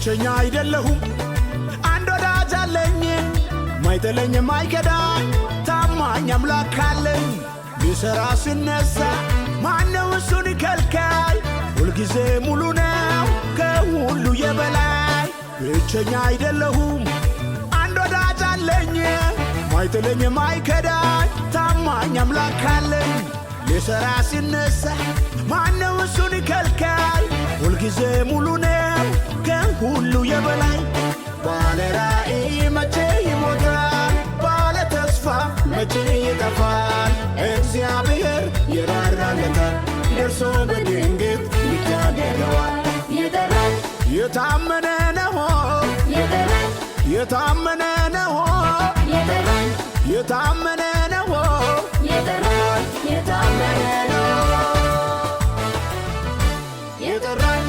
ብቸኛ አይደለሁም አንድ ወዳጅ አለኝ ማይጥለኝ ማይከዳኝ ታማኝ አምላክ አለኝ ሊሰራ ሲነሳ ማነው እሱን ከልካይ ሁልጊዜ ሙሉ ነው ከሁሉ የበላይ ብቸኛ አይደለሁም አንድ ወዳጅ አለኝ ማይጥለኝ ማይከዳኝ ታማኝ አምላክ አለኝ ሊሰራ ሲነሳ ማነው እሱን ከልካይ ሁልጊዜ ሙሉ ነው ከሁሉ የበላይ ባለ ራእይ መቼ ይሞታል ባለ ተስፋ መቼ ይጠፋል እግዚአብሔር ይራራለታል ደርሶ በድንገት ይታደገዋል የጠራን የታመነ ነው የታመነ ነው የታመነ ነው የጠራን የታመነ ነው የጠራን